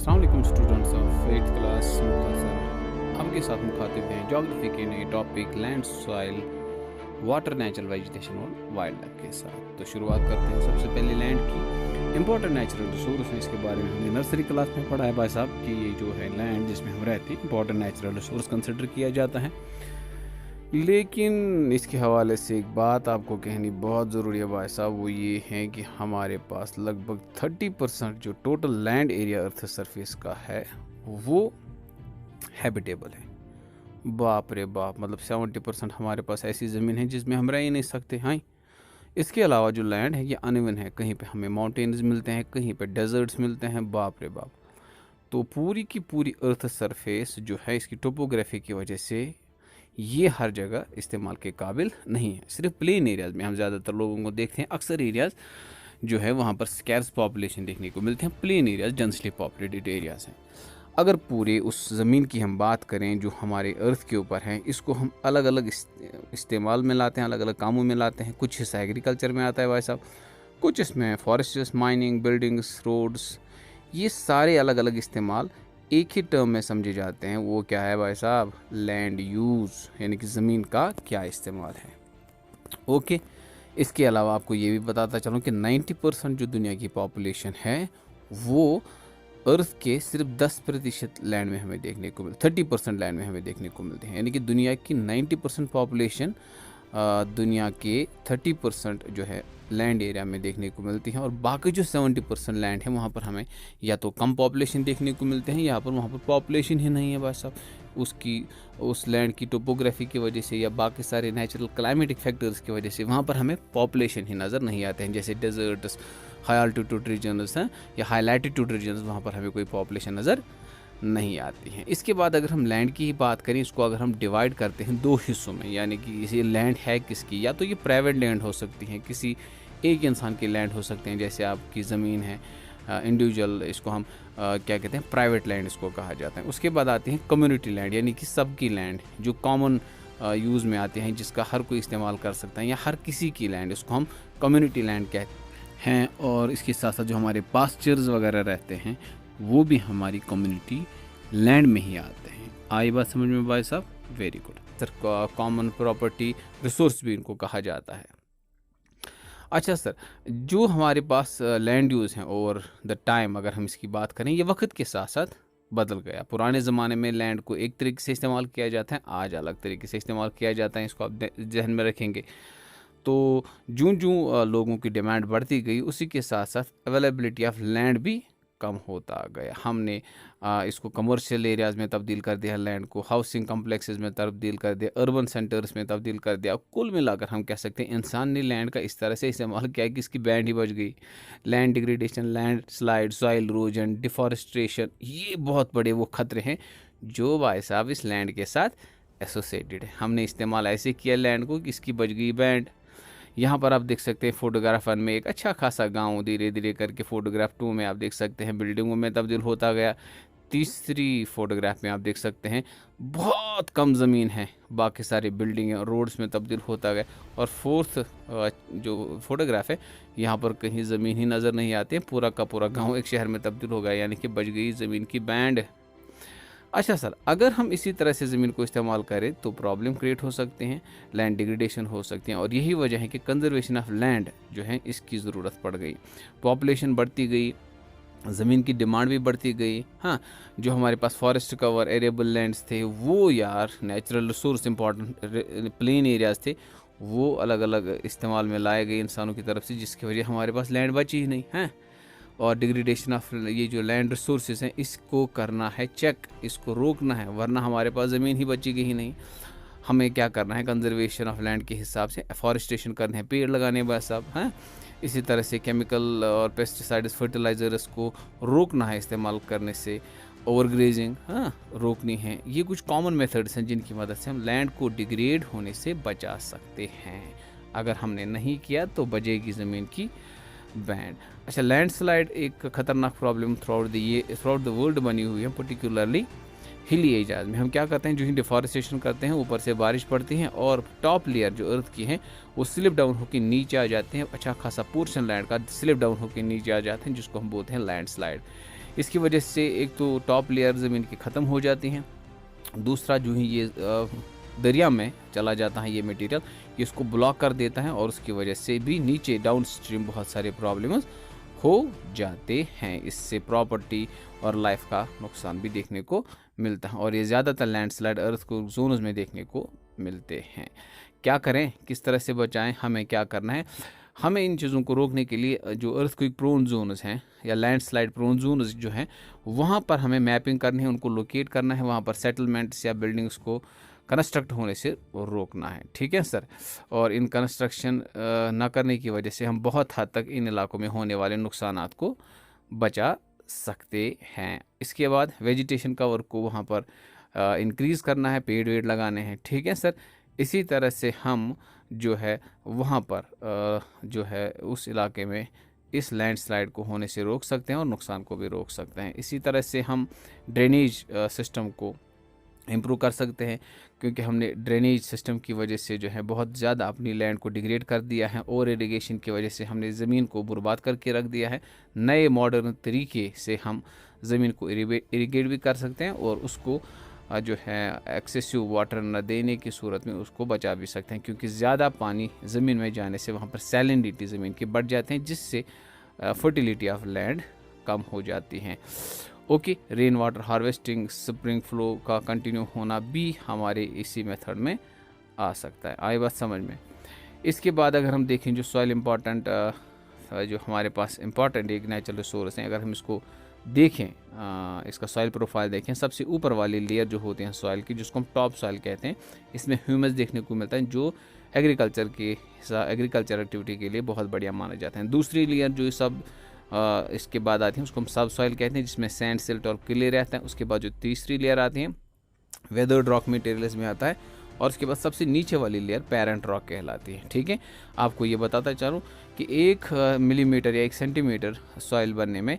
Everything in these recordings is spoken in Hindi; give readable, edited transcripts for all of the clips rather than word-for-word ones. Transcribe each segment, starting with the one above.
अस्सलाम वालेकुम स्टूडेंट्स ऑफ 8th क्लास मुख्तसर आपके साथ मुखातिब हैं जोग्राफी के नए topic land soil water natural vegetation और वाइल्ड लाइफ के साथ। तो शुरुआत करते हैं सबसे पहले लैंड की इंपॉर्टेंट नेचुरल रिसोर्स हैं। इसके बारे में हमने नर्सरी क्लास में पढ़ा है भाई साहब कि ये जो है लैंड जिसमें हम रहते हैं इंपॉर्टेंट नेचुरल रिसोर्स कंसिडर किया जाता है। लेकिन इसके हवाले से एक बात आपको कहनी बहुत ज़रूरी है भाई साहब, वो ये है कि हमारे पास लगभग 30% जो total land area earth surface का है वो हैबिटेबल है। बाप रे बाप, मतलब 70% हमारे पास ऐसी ज़मीन है जिसमें हम रह ही नहीं सकते। हाँ, इसके अलावा जो लैंड है ये अनइवन है, कहीं पे हमें माउंटेन्स मिलते हैं, कहीं पे डेजर्ट्स मिलते हैं। बाप रे बाप, तो पूरी की पूरी अर्थ सरफेस जो है इसकी टोपोग्राफी की वजह से ये हर जगह इस्तेमाल के काबिल नहीं है। सिर्फ प्लेन एरियाज़ में हम ज़्यादातर लोगों को देखते हैं, अक्सर एरियाज़ जो है वहाँ पर स्कैर्स पॉपुलेशन देखने को मिलते हैं। Plain areas densely populated areas हैं। अगर पूरे उस ज़मीन की हम बात करें जो हमारे अर्थ के ऊपर है, इसको हम अलग अलग इस्तेमाल में लाते हैं, अलग अलग कामों में लाते हैं। कुछ हिस्सा एग्रीकल्चर में आता है भाई साहब, कुछ इसमें फॉरेस्ट्स, माइनिंग, बिल्डिंग्स, रोड्स, ये सारे अलग अलग इस्तेमाल एक ही टर्म में समझे जाते हैं। वो क्या है भाई साहब? लैंड यूज़, यानी कि ज़मीन का क्या इस्तेमाल है। ओके, इसके अलावा आपको ये भी बताता चलूँ कि 90% जो दुनिया की पॉपुलेशन है वो अर्थ के सिर्फ 10% लैंड में हमें देखने को 30% लैंड में हमें देखने को मिलते हैं। यानी कि दुनिया की 90% पॉपुलेशन दुनिया के 30% जो है लैंड एरिया में देखने को मिलती हैं, और बाकी जो 70% लैंड है वहाँ पर हमें या तो कम पॉपुलेशन देखने को मिलते हैं या पर वहाँ पर पॉपुलेशन ही नहीं है भाई साहब। उस लैंड की टोपोग्राफी की वजह से या बाकी सारे नेचुरल क्लाइमेटिक फैक्टर्स की वजह से वहाँ पर हमें पॉपुलेशन ही नज़र नहीं आते हैं। जैसे डेजर्ट्स, हाई अल्टीट्यूड रीजन्स हैं या हाई लैटिट्यूड रीजन्स, वहाँ पर हमें कोई पॉपुलेशन नज़र नहीं आती हैं। इसके बाद अगर हम लैंड की ही बात करें, इसको अगर हम डिवाइड करते हैं दो हिस्सों में, यानी कि ये लैंड है किसकी, या तो ये प्राइवेट लैंड हो सकती है, किसी एक इंसान की लैंड हो सकते हैं, जैसे आपकी ज़मीन है इंडिविजुअल, इसको हम क्या कहते हैं, प्राइवेट लैंड इसको कहा जाता है। उसके बाद आती हैं कम्युनिटी लैंड, यानी कि सबकी लैंड जो कॉमन यूज़ में आते हैं, जिसका हर कोई इस्तेमाल कर सकता है, या हर किसी की लैंड, इसको हम कम्युनिटी लैंड कहते हैं। और इसके साथ साथ जो हमारे पास्चर्स वगैरह रहते हैं वो भी हमारी कम्युनिटी लैंड में ही आते हैं। आई बात समझ में भाई साहब? Very good sir. Common property resource भी इनको कहा जाता है। अच्छा सर, जो हमारे पास लैंड यूज़ हैं ओवर द टाइम, अगर हम इसकी बात करें, ये वक्त के साथ साथ बदल गया। पुराने ज़माने में लैंड को एक तरीके से इस्तेमाल किया जाता है, आज अलग तरीके से इस्तेमाल किया जाता है। इसको आप जहन में रखेंगे। तो जूं जूं लोगों की डिमांड बढ़ती गई, उसी के साथ साथ अवेलेबिलिटी ऑफ लैंड भी कम होता गया। हमने इसको कमर्शियल एरियाज़ में तब्दील कर दिया, लैंड को हाउसिंग कम्प्लेक्सेस में तब्दील कर दिया, अर्बन सेंटर्स में तब्दील कर दिया। कुल मिलाकर हम कह सकते हैं इंसान ने लैंड का इस तरह से इस्तेमाल किया कि इसकी बैंड ही बज गई। Land degradation, land slide, soil erosion, deforestation, ये बहुत बड़े वो खतरे हैं जो भाई साहब इस लैंड के साथ एसोसिएटेड है। हमने इस्तेमाल ऐसे किया लैंड को कि इसकी बज गई बैंड। यहाँ पर आप देख सकते हैं फोटोग्राफ 1 में एक अच्छा खासा गांव धीरे धीरे करके फोटोग्राफ 2 में आप देख सकते हैं बिल्डिंगों में तब्दील होता गया। तीसरी फोटोग्राफ में आप देख सकते हैं बहुत कम ज़मीन है, बाकी सारी बिल्डिंगें और रोड्स में तब्दील होता गया। और फोर्थ जो फोटोग्राफ है, यहाँ पर कहीं ज़मीन ही नज़र नहीं आती है, पूरा का पूरा गांव एक शहर में तब्दील हो गया, यानी कि बच गई ज़मीन की बैंड। अच्छा सर, अगर हम इसी तरह से ज़मीन को इस्तेमाल करें तो प्रॉब्लम क्रिएट हो सकते हैं, लैंड डिग्रेडेशन हो सकती हैं, और यही वजह है कि कंजर्वेशन ऑफ लैंड जो है इसकी ज़रूरत पड़ गई। पॉपुलेशन बढ़ती गई, ज़मीन की डिमांड भी बढ़ती गई। हाँ, जो हमारे पास फॉरेस्ट कवर एरेबल लैंड्स थे, वो यार natural resource important plain areas थे, वो अलग अलग इस्तेमाल में लाए गए इंसानों की तरफ से, जिसकी वजह हमारे पास लैंड बची ही नहीं है। और डिग्रेडेशन ऑफ ये जो लैंड रिसोर्सेज हैं, इसको करना है चेक, इसको रोकना है, वरना हमारे पास ज़मीन ही बचेगी ही नहीं। हमें क्या करना है, कंजर्वेशन ऑफ लैंड के हिसाब से एफॉरेस्टेशन करने हैं, पेड़ लगाने बस सब हैं। इसी तरह से केमिकल और पेस्टिसाइड्स, फर्टिलाइज़र्स को रोकना है इस्तेमाल करने से, ओवरग्रेजिंग रोकनी है। ये कुछ कॉमन मेथड्स हैं जिनकी मदद से हम लैंड को डिग्रेड होने से बचा सकते हैं। अगर हमने नहीं किया तो बचेगी ज़मीन की बैंड। अच्छा, लैंडस्लाइड एक ख़तरनाक problem through out the world बनी हुई है, पर्टिकुलरली हिली एरियाज में। हम क्या करते हैं, जो ही डिफॉरेस्टेशन करते हैं, ऊपर से बारिश पड़ती है और टॉप लेयर जो अर्थ की है वो स्लिप डाउन होकर नीचे आ जाते हैं। अच्छा खासा पोर्शन लैंड का स्लिप डाउन होकर नीचे आ जाते हैं, जिसको हम बोलते हैं लैंडस्लाइड। इसकी वजह से एक तो टॉप लेयर ज़मीन की ख़त्म हो जाती हैं, दूसरा जो है ये दरिया में चला जाता है ये मटेरियल, ये इसको ब्लॉक कर देता है और उसकी वजह से भी नीचे डाउन स्ट्रीम बहुत सारे प्रॉब्लम्स हो जाते हैं। इससे प्रॉपर्टी और लाइफ का नुकसान भी देखने को मिलता है और ये ज़्यादातर लैंडस्लाइड अर्थ को जोन्स में देखने को मिलते हैं। क्या करें, किस तरह से बचाएं, हमें क्या करना है? हमें इन चीज़ों को रोकने के लिए जो अर्थक्वेक प्रोन जोन्स हैं या लैंडस्लाइड प्रोन जोन्स जो हैं वहाँ पर हमें मैपिंग करनी है, उनको लोकेट करना है, वहाँ पर सेटलमेंट्स या बिल्डिंग्स को कंस्ट्रक्ट होने से रोकना है। ठीक है सर। और इन कंस्ट्रक्शन ना करने की वजह से हम बहुत हद तक इन इलाकों में होने वाले नुकसानात को बचा सकते हैं। इसके बाद वेजिटेशन कवर को वहाँ पर इंक्रीज़ करना है, पेड़ वेड़ लगाने हैं। ठीक है सर। इसी तरह से हम जो है वहाँ पर जो है उस इलाके में इस लैंडस्लाइड को होने से रोक सकते हैं और नुकसान को भी रोक सकते हैं। इसी तरह से हम ड्रेनेज सिस्टम को इम्प्रूव कर सकते हैं, क्योंकि हमने ड्रेनेज सिस्टम की वजह से जो है बहुत ज़्यादा अपनी लैंड को डिग्रेड कर दिया है और इरिगेशन की वजह से हमने ज़मीन को बर्बाद करके रख दिया है। नए मॉडर्न तरीके से हम ज़मीन को इरिगेट भी कर सकते हैं और उसको जो है एक्सेसिव वाटर न देने की सूरत में उसको बचा भी सकते हैं, क्योंकि ज़्यादा पानी ज़मीन में जाने से वहाँ पर सैलिनिटी ज़मीन की बढ़ जाते हैं, जिससे फर्टिलिटी ऑफ लैंड कम हो जाती हैं। Okay, rain water harvesting, spring flow का कंटिन्यू होना भी हमारे इसी मेथड में आ सकता है। आई बात समझ में? इसके बाद अगर हम देखें जो सॉइल इम्पॉर्टेंट जो हमारे पास इम्पॉर्टेंट एक नेचुरल रिसोर्स हैं, अगर हम इसको देखें, इसका सॉइल प्रोफाइल देखें, सबसे ऊपर वाली लेयर जो होते हैं सॉइल की, जिसको हम टॉप सॉइल कहते हैं, इसमें ह्यूमस देखने को मिलता है जो एग्रीकल्चर एक्टिविटी के लिए बहुत बढ़िया माना जाता है। दूसरी लेयर जो सब इसके बाद आती है उसको हम सब सॉइल कहते हैं, जिसमें सैंड, सिल्ट और क्ले रहता है। उसके बाद जो तीसरी लेयर आती है वेदर्ड रॉक मटेरियल्स में आता है और उसके बाद सबसे नीचे वाली लेयर पेरेंट रॉक कहलाती है। ठीक है, आपको ये बताता चलूँ कि 1 मिलीमीटर या 1 सेंटीमीटर सॉइल बनने में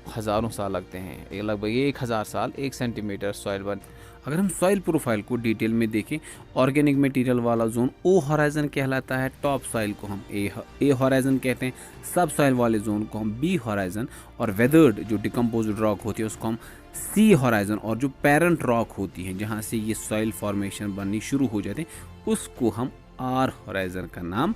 हज़ारों साल लगते हैं, लगभग 1000 साल 1 सेंटीमीटर सॉइल बन। अगर हम सॉइल प्रोफाइल को डिटेल में देखें, ऑर्गेनिक मटेरियल वाला जोन ओ हॉराइजन कहलाता है, टॉप सॉइल को हम ए हॉराइजन कहते हैं, सब सॉइल वाले जोन को हम बी हॉराइजन और वेदर्ड जो डिकम्पोज्ड रॉक होती है उसको हम सी हॉराइजन, और जो पेरेंट रॉक होती है जहाँ से ये सॉइल फॉर्मेशन बननी शुरू हो जाते हैं उसको हम आर हॉराइजन का नाम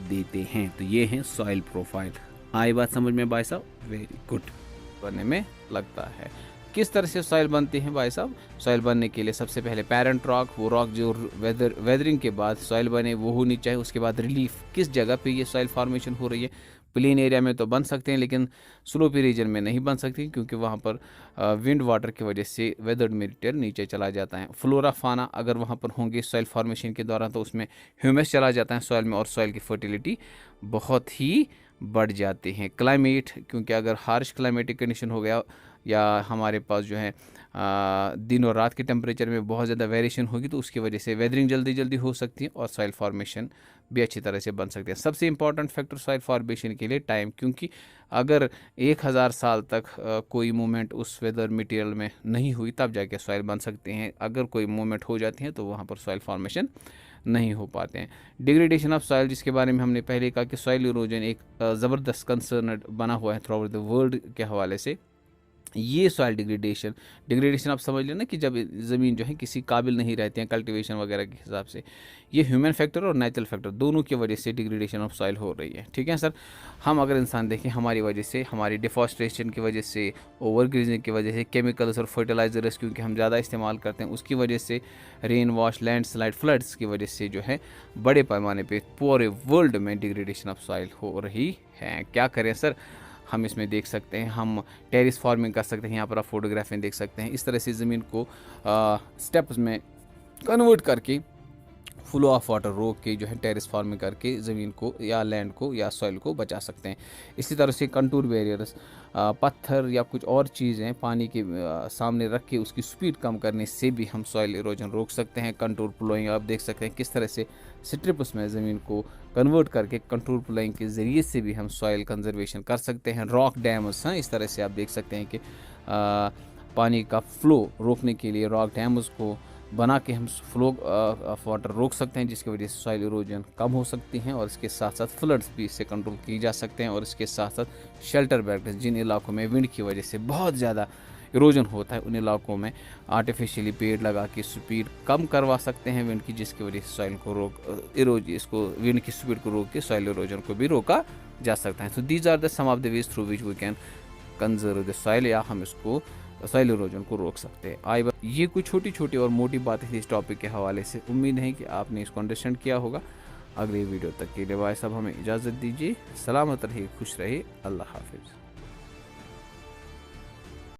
देते हैं। तो ये है सॉइल प्रोफाइल। आई बात समझ में भाई साहब? Very good. बनने में लगता है किस तरह से सॉइल बनती है भाई साहब? सॉइल बनने के लिए सबसे पहले पेरेंट रॉक, वो रॉक जो वेदरिंग के बाद सॉइल बने वो होनी चाहिए। उसके बाद रिलीफ, किस जगह पे ये सॉइल फॉर्मेशन हो रही है। प्लेन एरिया में तो बन सकते हैं लेकिन स्लोपी रीजन में नहीं बन सकती, क्योंकि वहाँ पर विंड वाटर की वजह से वेदर्ड मटेरियल नीचे चला जाता है। फ्लोरा फाना अगर वहाँ पर होंगे सॉइल फॉर्मेशन के दौरान तो उसमें ह्यूमस चला जाता है सॉइल में और सॉइल की फर्टिलिटी बहुत ही बढ़ जाते हैं। क्लाइमेट, क्योंकि अगर हार्श क्लाइमेटिक कंडीशन हो गया या हमारे पास जो है दिन और रात के टेम्परेचर में बहुत ज़्यादा वेरिएशन होगी तो उसकी वजह से वेदरिंग जल्दी जल्दी हो सकती है और सॉइल फॉर्मेशन भी अच्छी तरह से बन सकती है। सबसे इंपॉर्टेंट फैक्टर सॉइल फॉर्मेशन के लिए टाइम, क्योंकि अगर 1000 साल तक कोई मूवमेंट उस वेदर मटेरियल में नहीं हुई तब जाके सॉइल बन सकते हैं। अगर कोई मूवमेंट हो जाती है तो वहाँ पर सॉइल फॉर्मेशन नहीं हो पाते हैं। डिग्रेडेशन ऑफ सॉइल, जिसके बारे में हमने पहले कहा कि सॉइल इरोजन एक ज़बरदस्त कंसर्न बना हुआ है थ्रू आउट द वर्ल्ड के हवाले से। ये सॉइल डिग्रेडेशन आप समझ लेना कि जब ज़मीन जो है किसी काबिल नहीं रहती है कल्टीवेशन वगैरह के हिसाब से, ये ह्यूमन फैक्टर और नेचुरल फैक्टर दोनों की वजह से डिग्रेडेशन ऑफ सॉइल हो रही है। ठीक है सर। हम अगर इंसान देखें, हमारी वजह से, हमारी डिफॉरेस्टेशन की वजह से, ओवर ग्रीजिंग की वजह से, केमिकल्स और फर्टिलाइजर्स क्योंकि हम ज़्यादा इस्तेमाल करते हैं उसकी वजह से, रेन वॉश, लैंडस्लाइड, फ्लड्स की वजह से जो है बड़े पैमाने पर पूरे वर्ल्ड में डिग्रेडेशन ऑफ सॉइल हो रही है। क्या करें सर? हम इसमें देख सकते हैं, हम टेरिस फार्मिंग कर सकते हैं। यहाँ पर आप फोटोग्राफ में देख सकते हैं, इस तरह से ज़मीन को स्टेप्स में कन्वर्ट करके फ्लो ऑफ वाटर रोक के जो है टेरिस फार्मिंग करके ज़मीन को या लैंड को या सॉइल को बचा सकते हैं। इसी तरह से कंटूर बैरियर्स, पत्थर या कुछ और चीज़ें पानी के सामने रख के उसकी स्पीड कम करने से भी हम सॉइल इरोजन रोक सकते हैं। कंटूर प्लोइंग आप देख सकते हैं किस तरह से स्ट्रिप्स में ज़मीन को कन्वर्ट करके कंटूर प्लोइंग के ज़रिए से भी हम सॉइल कंजर्वेशन कर सकते हैं। रॉक डैम्स हैं, इस तरह से आप देख सकते हैं कि पानी का फ्लो रोकने के लिए रॉक डैम्स को बना के हम फ्लो ऑफ वाटर रोक सकते हैं, जिसकी वजह से सॉइल इरोजन कम हो सकती हैं, और इसके साथ साथ फ्लड्स भी इससे कंट्रोल किए जा सकते हैं। और इसके साथ साथ शेल्टर बेल्ट, जिन इलाकों में विंड की वजह से बहुत ज़्यादा इरोजन होता है, उन इलाकों में आर्टिफिशियली पेड़ लगा के स्पीड कम करवा सकते हैं विंड की, जिसकी वजह से सॉइल को इसको विंड की स्पीड को रोक के सॉइल इरोजन को भी रोका जा सकता है। तो these are the some of the ways through which we can conserve the soil, या हम इसको सॉइल इरोजन को रोक सकते हैं। ये कुछ छोटी छोटी और मोटी बातें थी इस टॉपिक के हवाले से। उम्मीद है कि आपने इसको अंडरस्टैंड किया होगा। अगली वीडियो तक के लिए भाई साहब हमें इजाज़त दीजिए। सलामत रहिए, खुश रहिए, अल्लाह हाफिज़।